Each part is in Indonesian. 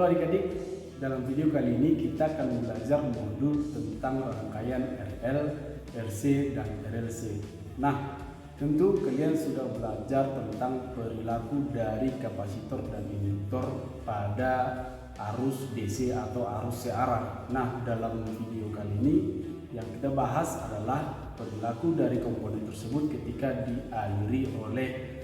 Halo adik-adik, dalam video kali ini kita akan belajar modul tentang rangkaian RL, RC, dan RLC. Nah, tentu kalian sudah belajar tentang perilaku dari kapasitor dan induktor pada arus DC atau arus searah. Nah, dalam video kali ini yang kita bahas adalah perilaku dari komponen tersebut ketika dialiri oleh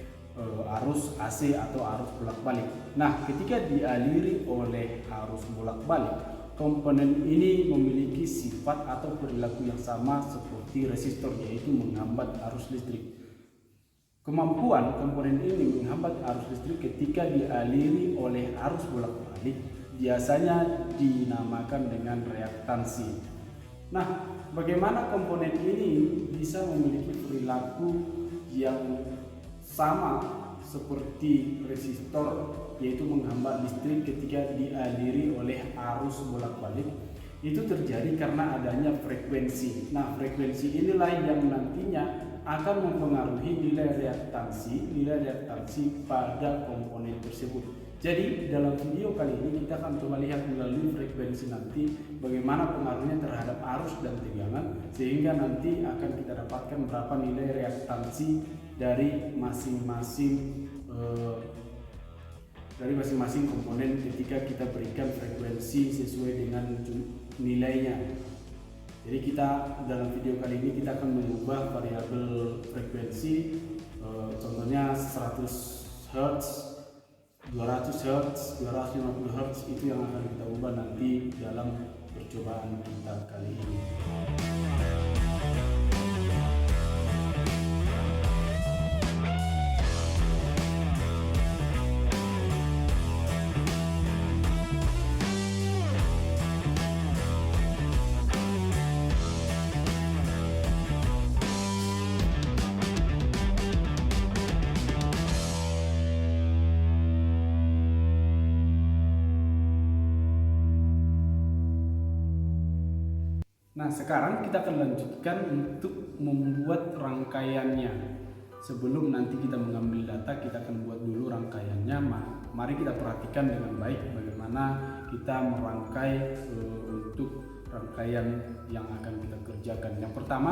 arus AC atau arus bolak-balik. Nah, ketika dialiri oleh arus bolak-balik, komponen ini memiliki sifat atau perilaku yang sama seperti resistor, yaitu menghambat arus listrik. Kemampuan komponen ini menghambat arus listrik ketika dialiri oleh arus bolak-balik biasanya dinamakan dengan reaktansi. Nah, bagaimana komponen ini bisa memiliki perilaku yang sama seperti resistor, yaitu menghambat listrik ketika dialiri oleh arus bolak-balik? Itu terjadi karena adanya frekuensi. Nah, frekuensi inilah yang nantinya akan mempengaruhi nilai reaktansi pada komponen tersebut. Jadi dalam video kali ini kita akan coba lihat melalui frekuensi nanti bagaimana pengaruhnya terhadap arus dan tegangan, sehingga nanti akan kita dapatkan berapa nilai reaktansi dari masing-masing komponen ketika kita berikan frekuensi sesuai dengan nilainya. Jadi kita dalam video kali ini kita akan mengubah variabel frekuensi, contohnya 100 Hz, 200 Hz, 250 Hz, itu yang akan kita ubah nanti dalam percobaan kita kali ini. Nah, sekarang kita akan lanjutkan untuk membuat rangkaiannya. Sebelum nanti kita mengambil data, kita akan buat dulu rangkaiannya. Mari kita perhatikan dengan baik bagaimana kita merangkai untuk rangkaian yang akan kita kerjakan. Yang pertama,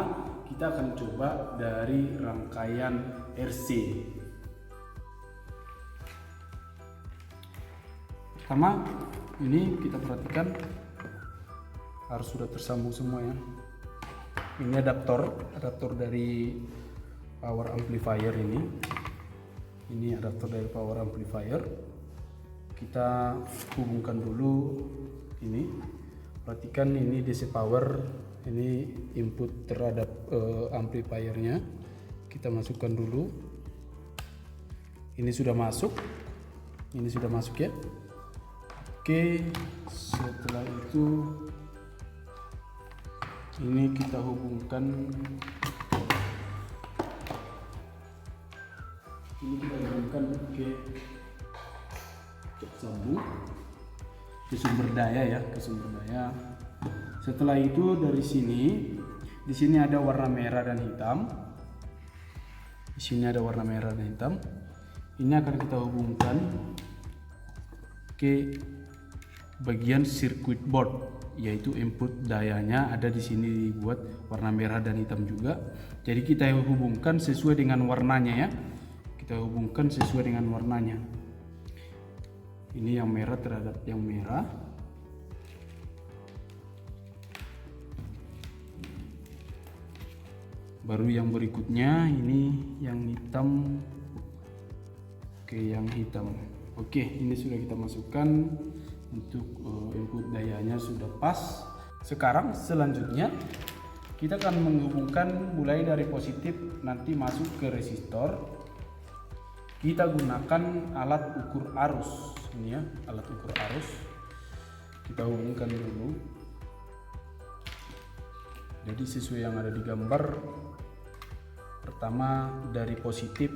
kita akan coba dari rangkaian RC. Pertama, ini kita perhatikan harus sudah tersambung semua ya. Ini adaptor dari power amplifier ini. Ini adaptor dari power amplifier. Kita hubungkan dulu ini. Perhatikan ini DC power, ini input terhadap amplifiernya. Kita masukkan dulu. Ini sudah masuk. Ini sudah masuk ya. Oke, setelah itu ini kita hubungkan, ke sambung ke sumber daya ya, ke sumber daya. Setelah itu dari sini, di sini ada warna merah dan hitam. Di sini ada warna merah dan hitam. Ini akan kita hubungkan ke bagian circuit board, yaitu input dayanya ada di sini dibuat warna merah dan hitam juga. Jadi kita hubungkan sesuai dengan warnanya ya. Kita hubungkan sesuai dengan warnanya. Ini yang merah terhadap yang merah. Baru yang berikutnya ini yang hitam. Oke, yang hitam. Oke, ini sudah kita masukkan. Untuk input dayanya sudah pas. Sekarang selanjutnya kita akan menghubungkan mulai dari positif nanti masuk ke resistor. Kita gunakan alat ukur arus ini ya, alat ukur arus. Kita hubungkan dulu. Jadi sesuai yang ada di gambar, pertama dari positif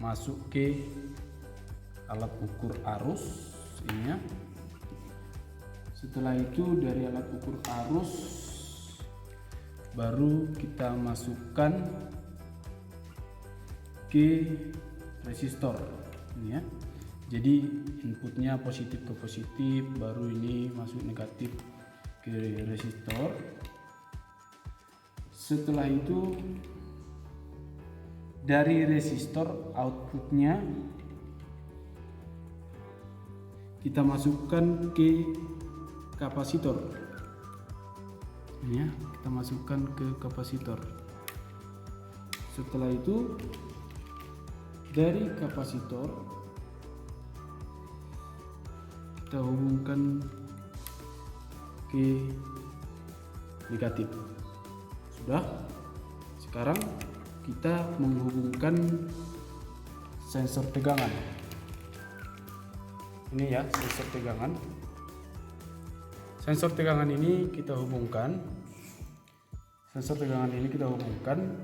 masuk ke alat ukur arus ini ya. Setelah itu dari alat ukur arus baru kita masukkan ke resistor ini ya. Jadi inputnya positif ke positif, baru ini masuk negatif ke resistor. Setelah itu dari resistor outputnya kita masukkan ke kapasitor. Ini ya, kita masukkan ke kapasitor. Setelah itu dari kapasitor kita hubungkan ke negatif. Sudah. Sekarang kita menghubungkan sensor tegangan. Ini ya, sensor tegangan. Sensor tegangan ini kita hubungkan.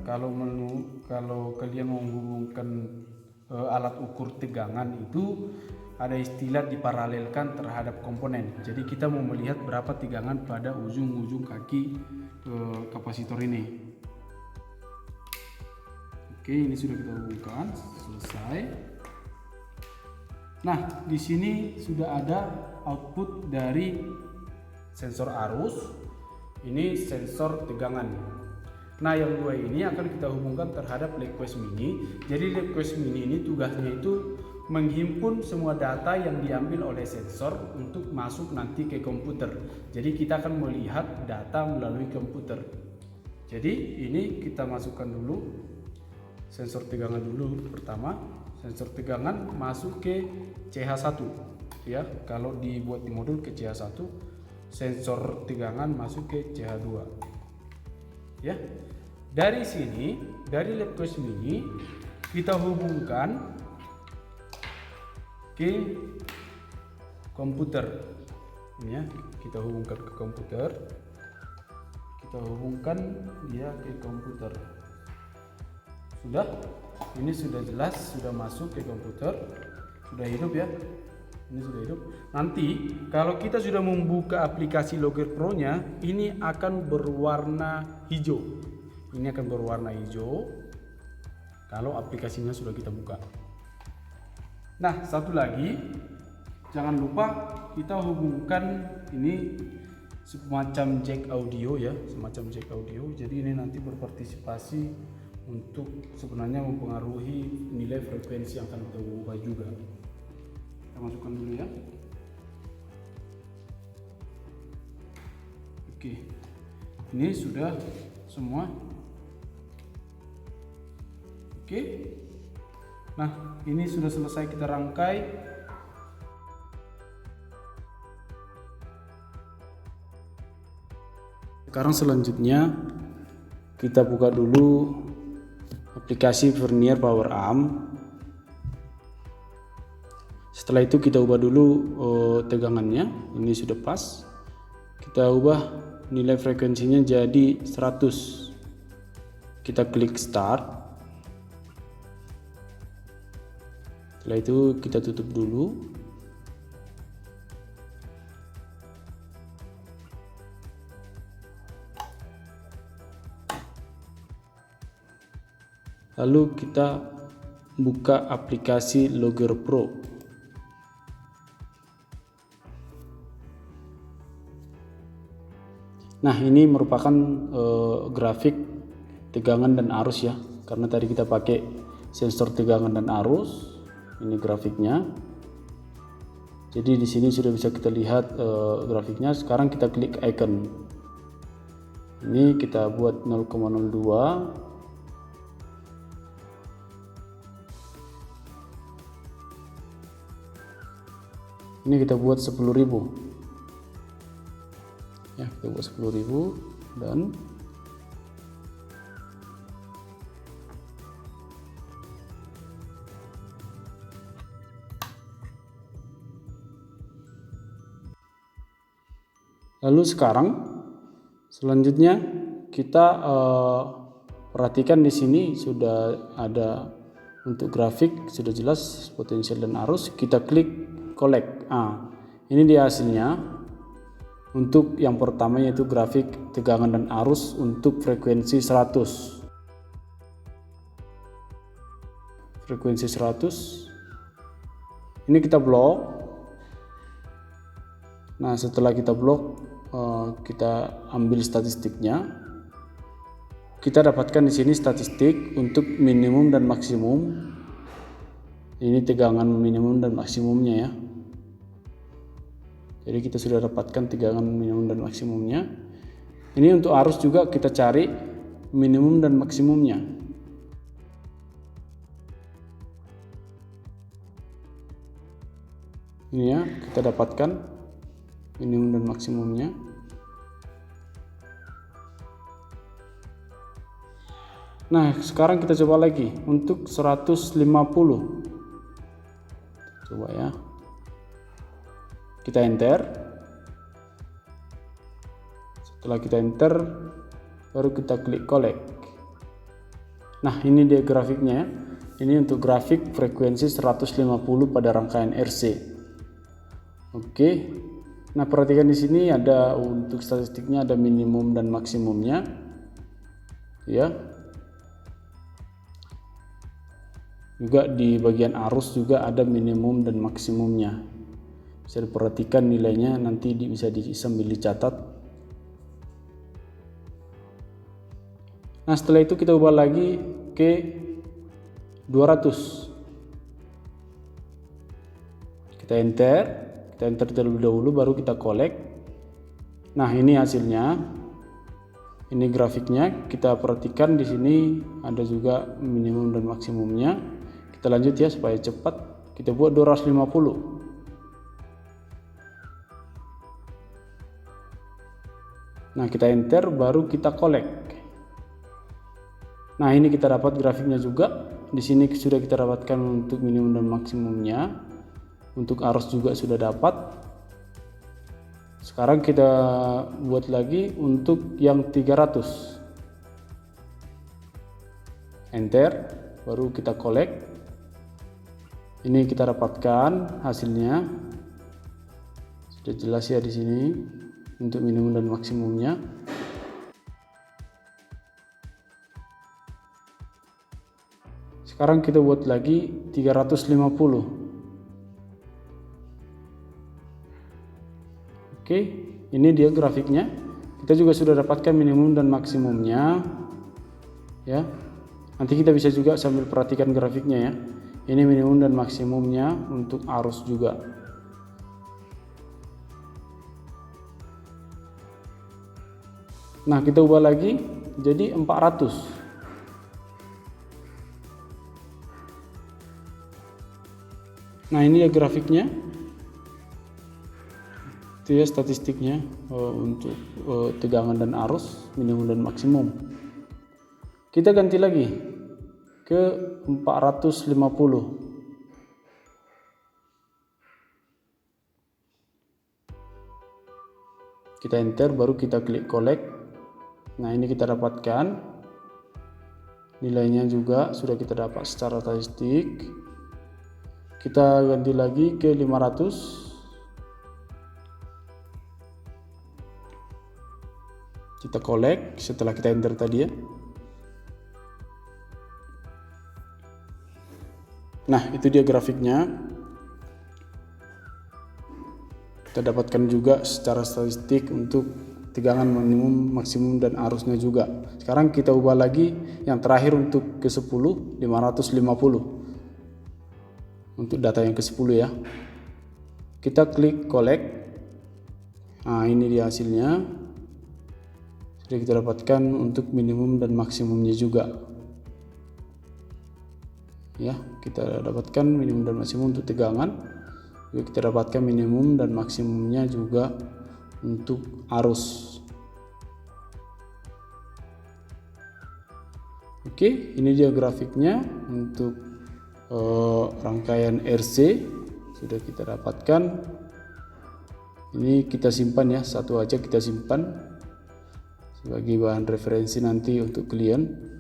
Kalau kalian menghubungkan alat ukur tegangan itu ada istilah diparalelkan terhadap komponen. Jadi kita mau melihat berapa tegangan pada ujung-ujung kaki kapasitor ini. Oke, ini sudah kita hubungkan, selesai. Nah, di sini sudah ada output dari sensor arus. Ini sensor tegangan. Nah, yang dua ini akan kita hubungkan terhadap Lequest Mini. Jadi Lequest Mini ini tugasnya itu menghimpun semua data yang diambil oleh sensor untuk masuk nanti ke komputer. Jadi kita akan melihat data melalui komputer. Jadi ini kita masukkan dulu sensor tegangan dulu pertama. Sensor tegangan masuk ke CH1 ya. Kalau dibuat di modul ke CH1, sensor tegangan masuk ke CH2 ya. Dari sini, dari Lequest Mini kita hubungkan ke komputer. Ini ya, kita hubungkan ke komputer. Kita hubungkan dia ke komputer. Sudah, ini sudah jelas, sudah masuk ke komputer, sudah hidup ya. Ini sudah hidup. Nanti kalau kita sudah membuka aplikasi Logger Pro-nya, ini akan berwarna hijau. Ini akan berwarna hijau kalau aplikasinya sudah kita buka. Nah, satu lagi, jangan lupa kita hubungkan ini semacam jack audio ya, semacam jack audio. Jadi ini nanti berpartisipasi untuk sebenarnya mempengaruhi nilai frekuensi yang akan kita ubah juga. Kita masukkan dulu ya. Oke, ini sudah semua. Oke, nah ini sudah selesai kita rangkai. Sekarang selanjutnya kita buka dulu aplikasi Vernier Power Amp. Setelah itu kita ubah dulu tegangannya. Ini sudah pas. Kita ubah nilai frekuensinya jadi 100. Kita klik start. Setelah itu kita tutup dulu. Lalu kita buka aplikasi Logger Pro. Nah, ini merupakan grafik tegangan dan arus ya. Karena tadi kita pakai sensor tegangan dan arus. Ini grafiknya. Jadi di sini sudah bisa kita lihat grafiknya. Sekarang kita klik icon. Ini kita buat 0,02. Ini kita buat 10.000 ya, kita buat 10.000 dan lalu sekarang selanjutnya kita perhatikan di sini sudah ada untuk grafik, sudah jelas potensial dan arus. Kita klik collect. Ini dia hasilnya. Untuk yang pertama yaitu grafik tegangan dan arus untuk frekuensi 100. Frekuensi 100. Ini kita blok. Nah, setelah kita blok, kita ambil statistiknya. Kita dapatkan di sini statistik untuk minimum dan maksimum. Ini tegangan minimum dan maksimumnya ya. Jadi kita sudah dapatkan tegangan minimum dan maksimumnya. Ini untuk arus juga kita cari minimum dan maksimumnya. Ini ya, kita dapatkan minimum dan maksimumnya. Nah, sekarang kita coba lagi untuk 150. Coba ya. Kita enter. Setelah kita enter, baru kita klik collect. Nah, ini dia grafiknya. Ini untuk grafik frekuensi 150 pada rangkaian RC. Oke. Nah, perhatikan di sini ada untuk statistiknya ada minimum dan maksimumnya. Ya. Juga di bagian arus juga ada minimum dan maksimumnya. Bisa diperhatikan nilainya, nanti bisa sambil dicatat. Nah, setelah itu kita ubah lagi ke 200. Kita enter terlebih dahulu, baru kita collect. Nah, ini hasilnya. Ini grafiknya. Kita perhatikan di sini ada juga minimum dan maksimumnya. Kita lanjut ya supaya cepat. Kita buat 250. Nah, kita enter, baru kita collect. Nah, ini kita dapat grafiknya juga. Di sini sudah kita dapatkan untuk minimum dan maksimumnya. Untuk arus juga sudah dapat. Sekarang kita buat lagi untuk yang 300. Enter, baru kita collect. Ini kita dapatkan hasilnya. Sudah jelas ya di sini untuk minimum dan maksimumnya. Sekarang kita buat lagi 350. Oke, ini dia grafiknya. Kita juga sudah dapatkan minimum dan maksimumnya. Ya. Nanti kita bisa juga sambil perhatikan grafiknya ya. Ini minimum dan maksimumnya untuk arus juga. Nah, kita ubah lagi jadi 400. Nah, ini ya grafiknya. Itu ya statistiknya untuk tegangan dan arus minimum dan maksimum. Kita ganti lagi ke 450. Kita enter, baru kita klik collect. Nah, ini kita dapatkan nilainya juga sudah kita dapat secara statistik. Kita ganti lagi ke 500. Kita collect setelah kita enter tadi ya. Nah, itu dia grafiknya. Kita dapatkan juga secara statistik untuk tegangan minimum, maksimum, dan arusnya juga. Sekarang kita ubah lagi yang terakhir untuk ke 10, 550. Untuk data yang ke 10 ya. Kita klik collect. Nah, ini dia hasilnya. Sudah kita dapatkan untuk minimum dan maksimumnya juga. Ya, kita dapatkan minimum dan maksimum untuk tegangan. Juga kita dapatkan minimum dan maksimumnya juga untuk arus. Oke, ini dia grafiknya untuk rangkaian RC sudah kita dapatkan. Ini kita simpan ya, satu aja kita simpan sebagai bahan referensi nanti untuk klien.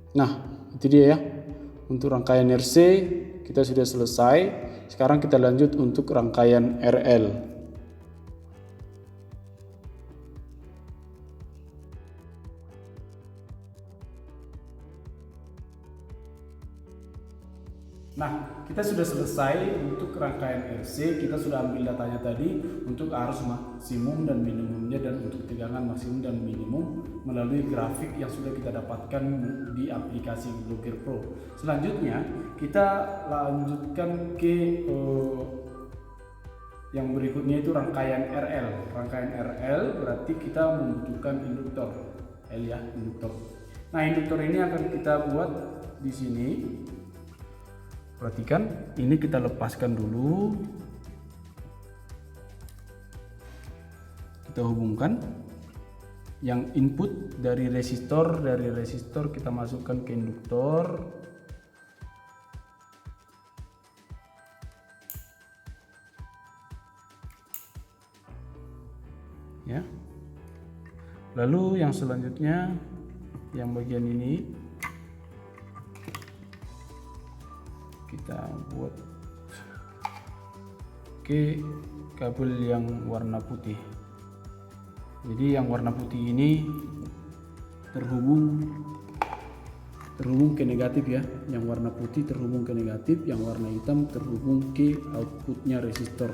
Nah, itu dia ya. Untuk rangkaian RC kita sudah selesai. Sekarang kita lanjut untuk rangkaian RL. Nah, kita sudah selesai untuk rangkaian RC. Kita sudah ambil datanya tadi untuk arus maksimum dan minimumnya, dan untuk tegangan maksimum dan minimum melalui grafik yang sudah kita dapatkan di aplikasi Logger Pro. Selanjutnya kita lanjutkan ke yang berikutnya, itu rangkaian RL. Rangkaian RL berarti kita membutuhkan induktor L ya, induktor. Nah, induktor ini akan kita buat di sini. Perhatikan, ini kita lepaskan dulu. Kita hubungkan yang input dari resistor, kita masukkan ke induktor. Ya. Lalu yang selanjutnya, yang bagian ini kita buat ke kabel yang warna putih. Jadi yang warna putih ini terhubung ke negatif ya. Yang warna putih terhubung ke negatif, yang warna hitam terhubung ke outputnya resistor.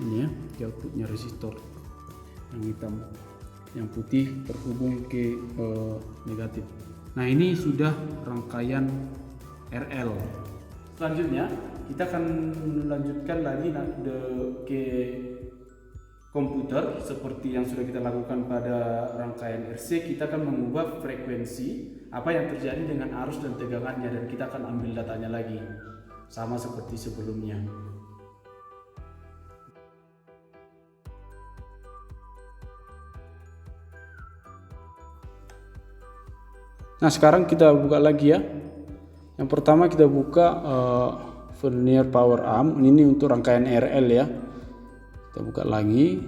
Ini ya, ke outputnya resistor. Yang hitam, yang putih terhubung ke negatif. Nah, ini sudah rangkaian RL. Selanjutnya kita akan melanjutkan lagi ke komputer seperti yang sudah kita lakukan pada rangkaian RC. Kita akan mengubah frekuensi apa yang terjadi dengan arus dan tegangannya, dan kita akan ambil datanya lagi sama seperti sebelumnya. Nah, sekarang kita buka lagi ya. Yang pertama kita buka Vernier Power Arm. Ini untuk rangkaian RL ya. Kita buka lagi.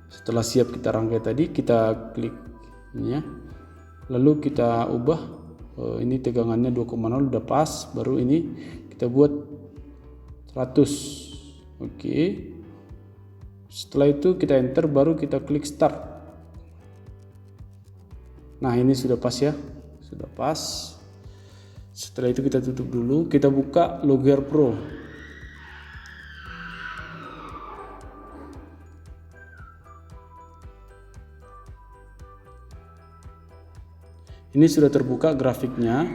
Setelah siap kita rangkai tadi, kita klik ini ya. Lalu kita ubah, ini tegangannya 2,0 udah pas. Baru ini kita buat 100. Oke. Setelah itu kita enter, baru kita klik start. Nah, ini sudah pas ya, sudah pas. Setelah itu kita tutup dulu, kita buka Logger Pro. Ini sudah terbuka grafiknya.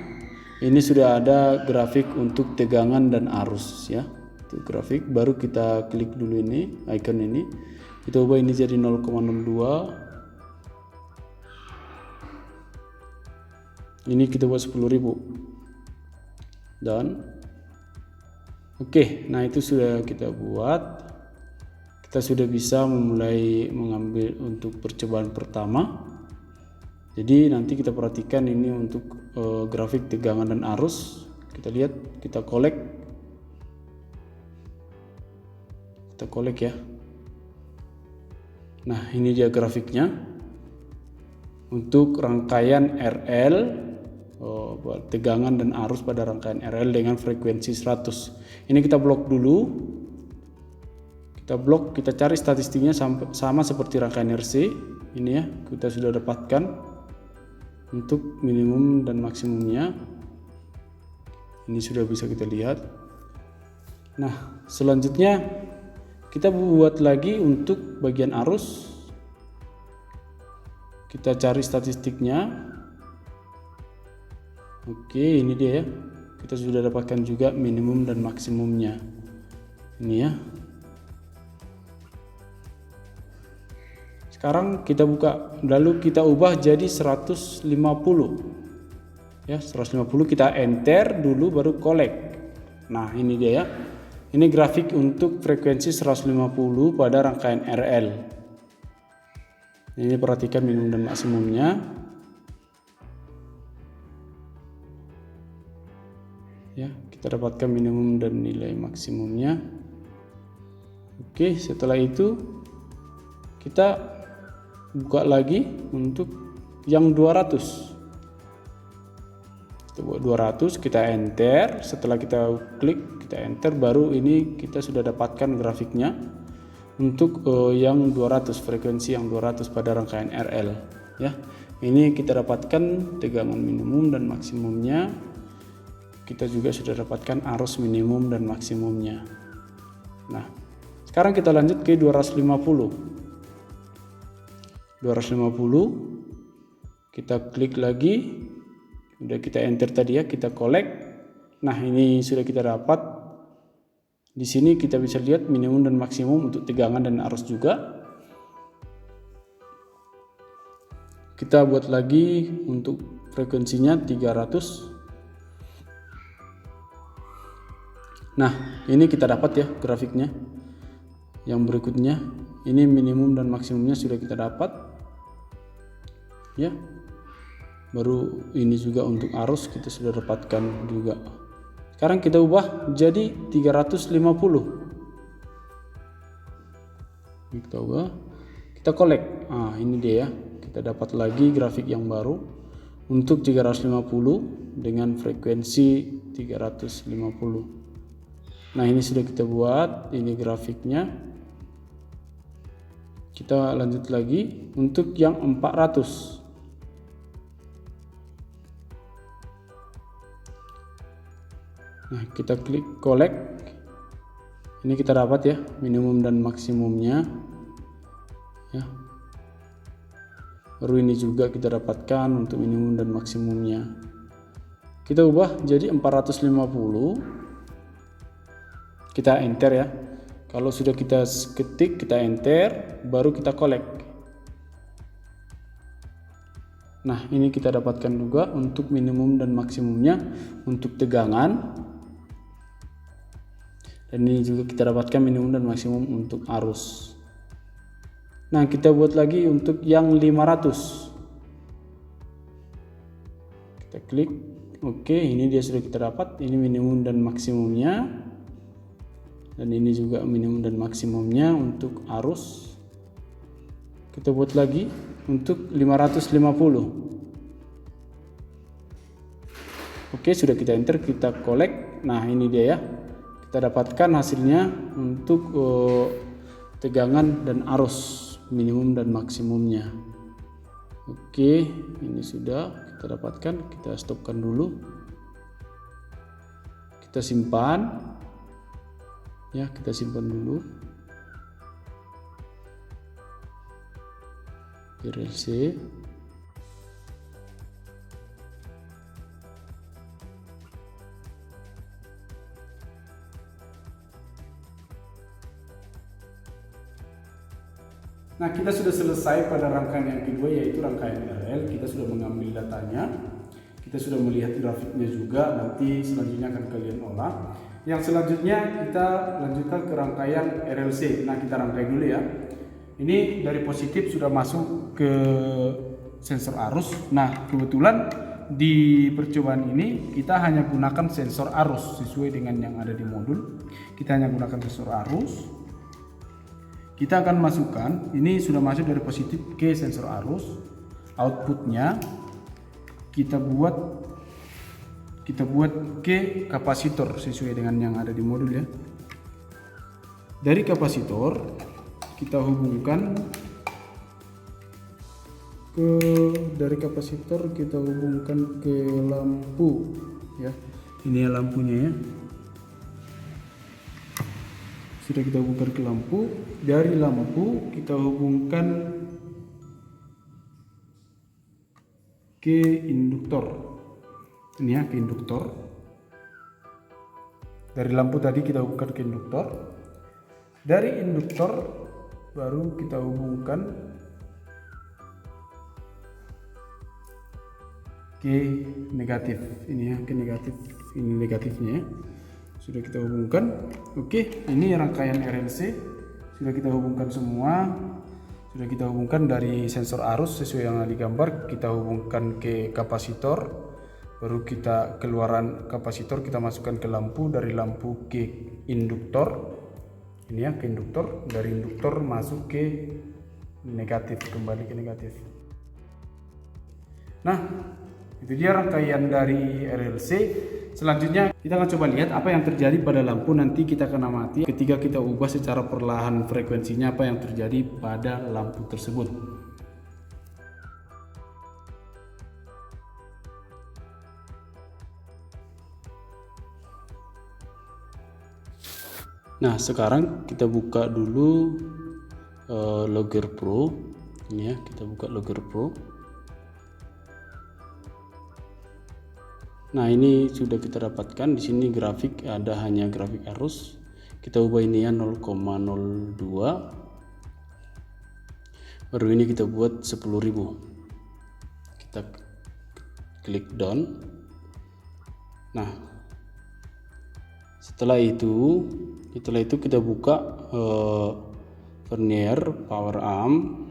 Ini sudah ada grafik untuk tegangan dan arus ya. Itu grafik, baru kita klik dulu ini, icon ini. Kita ubah ini jadi 0,02. Ini kita buat 10.000 dan oke. Nah, itu sudah kita buat. Kita sudah bisa memulai mengambil untuk percobaan pertama. Jadi nanti kita perhatikan ini untuk grafik tegangan dan arus. Kita lihat, kita kolek ya. Nah, ini dia grafiknya untuk rangkaian RL. Tegangan dan arus pada rangkaian RL dengan frekuensi 100. Ini kita blok dulu. Kita cari statistiknya sama seperti rangkaian RC. Ini ya, kita sudah dapatkan untuk minimum dan maksimumnya. Ini sudah bisa kita lihat. Nah, selanjutnya kita buat lagi untuk bagian arus. Kita cari statistiknya. Oke, ini dia ya. Kita sudah dapatkan juga minimum dan maksimumnya. Ini ya. Sekarang kita buka, lalu kita ubah jadi 150. Ya, 150 kita enter dulu baru collect. Nah, ini dia ya. Ini grafik untuk frekuensi 150 pada rangkaian RL. Ini perhatikan minimum dan maksimumnya. Ya, kita dapatkan minimum dan nilai maksimumnya. Oke, setelah itu kita buka lagi untuk yang 200. kita buat 200, kita enter. Setelah kita klik, kita enter, baru ini kita sudah dapatkan grafiknya untuk yang 200, frekuensi yang 200 pada rangkaian RL ya. Ini kita dapatkan tegangan minimum dan maksimumnya. Kita juga sudah dapatkan arus minimum dan maksimumnya. Nah, sekarang kita lanjut ke 250. 250 kita klik lagi. Udah kita enter tadi ya, kita collect. Nah, ini sudah kita dapat. Di sini kita bisa lihat minimum dan maksimum untuk tegangan dan arus juga. Kita buat lagi untuk frekuensinya 300. Nah, ini kita dapat ya grafiknya. Yang berikutnya, ini minimum dan maksimumnya sudah kita dapat. Ya. Baru ini juga untuk arus kita sudah dapatkan juga. Sekarang kita ubah jadi 350. Kita ubah, kita collect. Nah, ini dia ya. Kita dapat lagi grafik yang baru untuk 350 dengan frekuensi 350. Nah, ini sudah kita buat, ini grafiknya. Kita lanjut lagi untuk yang 400. Nah, kita klik collect. Ini kita dapat ya minimum dan maksimumnya ya. Baru ini juga kita dapatkan untuk minimum dan maksimumnya. Kita ubah jadi 450. Kita enter ya. Kalau sudah kita ketik, kita enter, baru kita collect. Nah, ini kita dapatkan juga untuk minimum dan maksimumnya untuk tegangan. Dan ini juga kita dapatkan minimum dan maksimum untuk arus. Nah, kita buat lagi untuk yang 500. Kita klik. Oke, ini dia sudah kita dapat. Ini minimum dan maksimumnya. Dan ini juga minimum dan maksimumnya untuk arus. Kita buat lagi untuk 550. Oke, sudah kita enter, kita collect. Nah, ini dia ya. Kita dapatkan hasilnya untuk tegangan dan arus minimum dan maksimumnya. Oke, ini sudah kita dapatkan. Kita stopkan dulu. Kita simpan. Ya, kita simpan dulu. RLC. Nah, kita sudah selesai pada rangkaian yang kedua, yaitu rangkaian RL. Kita sudah mengambil datanya, kita sudah melihat grafiknya juga. Nanti selanjutnya akan kalian olah. Yang selanjutnya kita lanjutkan ke rangkaian RLC. Nah, kita rangkai dulu ya. Ini dari positif sudah masuk ke sensor arus. Nah, kebetulan di percobaan ini kita hanya gunakan sensor arus sesuai dengan yang ada di modul. Kita hanya gunakan sensor arus. Kita akan masukkan, ini sudah masuk dari positif ke sensor arus. Outputnya kita buat ke kapasitor sesuai dengan yang ada di modul ya. Dari kapasitor kita hubungkan ke lampu ya. Ini lampunya ya. Sudah kita hubungkan ke lampu. Dari lampu kita hubungkan ke induktor. Ini ya, ke induktor. Dari lampu tadi kita hubungkan ke induktor. Dari induktor baru kita hubungkan ke negatif. Ini ya, ke negatif. Ini negatifnya ya. Sudah kita hubungkan. Oke, ini rangkaian RLC sudah kita hubungkan semua. Sudah kita hubungkan dari sensor arus sesuai yang digambar. Kita hubungkan ke kapasitor. Baru kita keluaran kapasitor kita masukkan ke lampu. Dari lampu ke induktor. Ini ya, ke induktor. Dari induktor masuk ke negatif, kembali ke negatif. Nah, Itu dia rangkaian dari RLC. Selanjutnya kita akan coba lihat apa yang terjadi pada lampu nanti kita akan amati ketika kita ubah secara perlahan frekuensinya, apa yang terjadi pada lampu tersebut. Nah, sekarang kita buka dulu Logger Pro. Ini ya, kita buka Logger Pro. Nah, ini sudah kita dapatkan. Di sini grafik ada hanya grafik arus. Kita ubah ini ya 0,02. Baru ini kita buat 10.000. Kita klik down. Nah, setelah itu kita buka vernier power arm.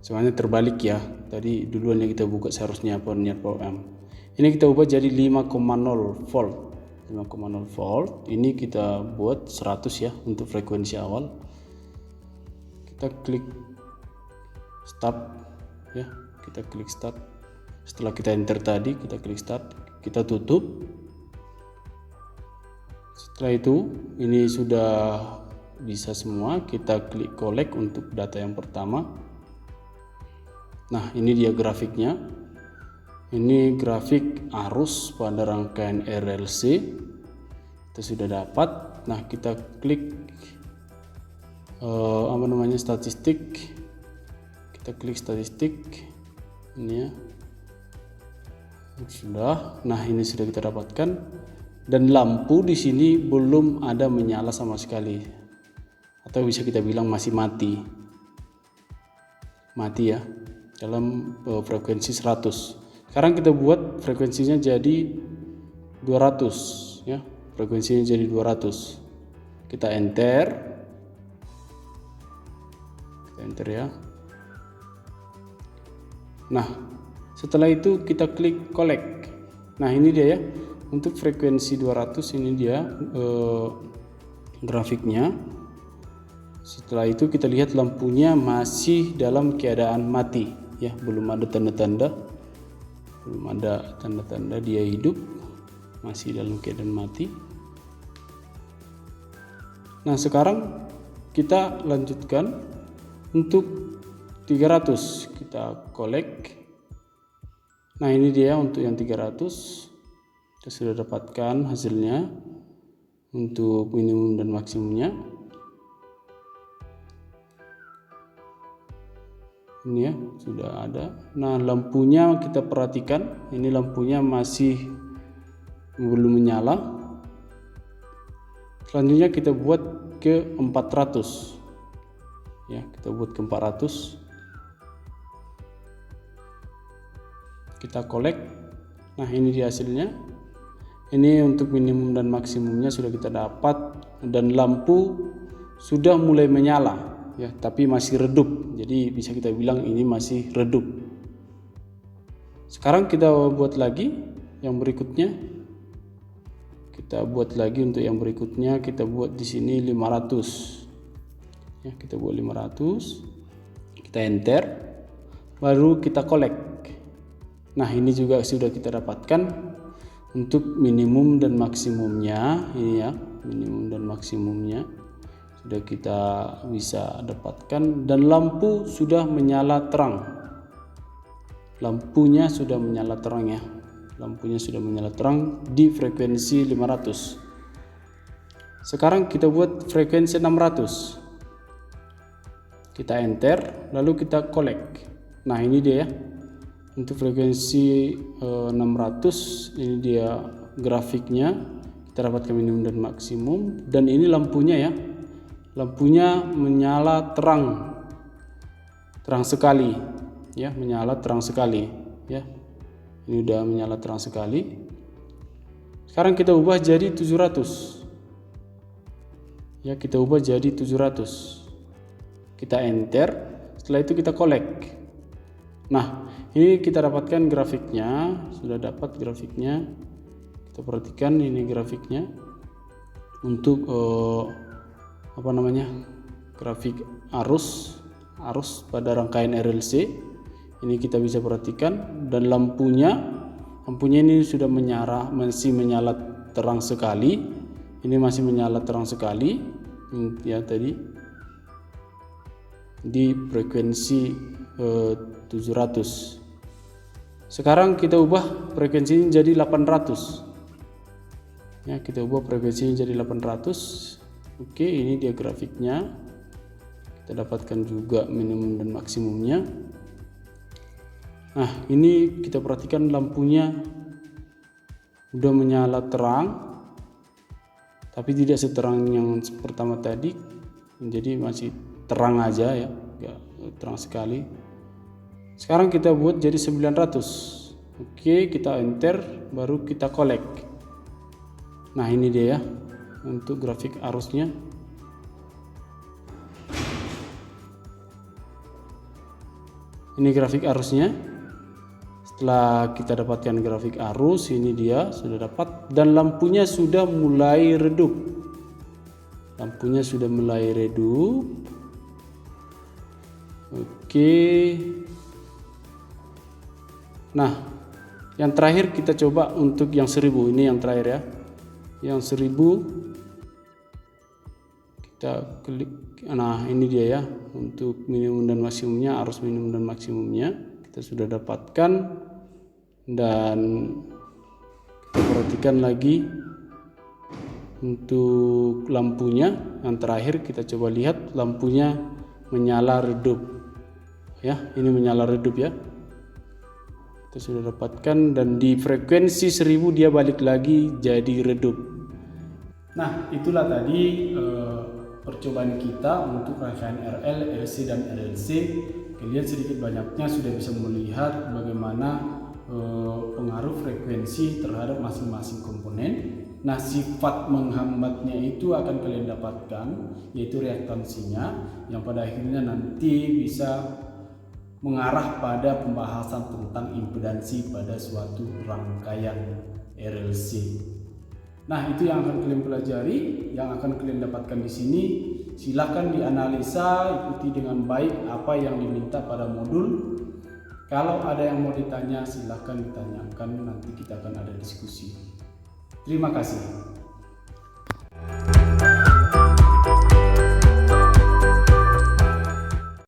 Semuanya terbalik ya. Tadi duluan yang kita buka seharusnya vernier power arm. Ini kita ubah jadi 5,0 volt. 5,0 volt. Ini kita buat 100 ya untuk frekuensi awal. Kita klik start ya. Kita klik start. Setelah kita enter tadi, kita klik start, kita tutup. Setelah itu ini sudah bisa semua. Kita klik collect untuk data yang pertama. Nah, ini dia grafiknya. Ini grafik arus pada rangkaian RLC. Kita sudah dapat. Nah, kita klik statistik. Kita klik statistik. Ini ya. Sudah. Nah, ini sudah kita dapatkan. Dan lampu di sini belum ada menyala sama sekali. Atau bisa kita bilang masih mati. Mati ya. Dalam frekuensi 100. Sekarang kita buat frekuensinya jadi 200 ya. Frekuensinya jadi 200. Kita enter. Kita enter ya. Nah, setelah itu kita klik collect. Nah, ini dia ya. Untuk frekuensi 200 ini dia grafiknya. Setelah itu kita lihat lampunya masih dalam keadaan mati ya, belum ada tanda-tanda dia hidup, masih dalam keadaan mati. Nah, sekarang kita lanjutkan untuk 300. Kita collect. Nah, ini dia untuk yang 300. Kita sudah dapatkan hasilnya untuk minimum dan maksimumnya. Ini ya, sudah ada. Nah, lampunya kita perhatikan, ini lampunya masih belum menyala. Selanjutnya kita buat ke 400 ya, kita buat ke 400. Kita collect. Nah, ini dia hasilnya. Ini untuk minimum dan maksimumnya sudah kita dapat, dan lampu sudah mulai menyala ya, tapi masih redup. Jadi bisa kita bilang ini masih redup. Sekarang kita buat lagi yang berikutnya. Kita buat lagi untuk yang berikutnya. Kita buat di sini 500. Ya, kita buat 500. Kita enter. Baru kita collect. Nah, ini juga sudah kita dapatkan untuk minimum dan maksimumnya. Ini ya, minimum dan maksimumnya sudah kita bisa dapatkan, dan lampu sudah menyala terang. Lampunya sudah menyala terang ya. Lampunya sudah menyala terang di frekuensi 500. Sekarang kita buat frekuensi 600. Kita enter, lalu kita collect. Nah, ini dia ya. Untuk frekuensi 600, ini dia grafiknya. Kita dapatkan minimum dan maksimum, dan ini lampunya ya. Lampunya menyala terang sekali ya, menyala terang sekali ya. Ini udah menyala terang sekali. Sekarang kita ubah jadi 700 ya, kita ubah jadi 700. Kita enter. Setelah itu kita collect. Nah, ini kita dapatkan grafiknya. Sudah dapat grafiknya. Kita perhatikan ini grafiknya untuk grafik arus pada rangkaian RLC. Ini kita bisa perhatikan, dan lampunya ini sudah masih menyala terang sekali. Ini masih menyala terang sekali ya tadi di frekuensi 700. Sekarang kita ubah frekuensinya jadi 800. Ya, kita ubah frekuensinya jadi 800. Oke, ini dia grafiknya. Kita dapatkan juga minimum dan maksimumnya. Nah, ini kita perhatikan lampunya udah menyala terang, tapi tidak seterang yang pertama tadi. Jadi masih terang aja ya, enggak terang sekali. Sekarang kita buat jadi 900. Oke, kita enter, baru kita collect. Nah, ini dia ya untuk grafik arusnya. Ini grafik arusnya. Setelah kita dapatkan grafik arus, ini dia sudah dapat, dan lampunya sudah mulai redup. Lampunya sudah mulai redup. Oke. Nah, yang terakhir kita coba untuk yang 1000. Ini yang terakhir ya. Yang 1000 kita klik. Nah, ini dia ya untuk minimum dan maksimumnya, arus minimum dan maksimumnya kita sudah dapatkan. Dan kita perhatikan lagi untuk lampunya yang terakhir, kita coba lihat lampunya menyala redup ya, ini menyala redup ya, kita sudah dapatkan, dan di frekuensi 1000 dia balik lagi jadi redup. Nah, itulah tadi percobaan kita untuk rangkaian RL, RC dan RLC. Kalian sedikit banyaknya sudah bisa melihat bagaimana pengaruh frekuensi terhadap masing-masing komponen. Nah, sifat menghambatnya itu akan kalian dapatkan, yaitu reaktansinya, yang pada akhirnya nanti bisa mengarah pada pembahasan tentang impedansi pada suatu rangkaian RLC. Nah, itu yang akan kalian pelajari, yang akan kalian dapatkan di sini. Silakan dianalisa, ikuti dengan baik apa yang diminta pada modul. Kalau ada yang mau ditanya, silahkan ditanyakan, nanti kita akan ada diskusi. Terima kasih.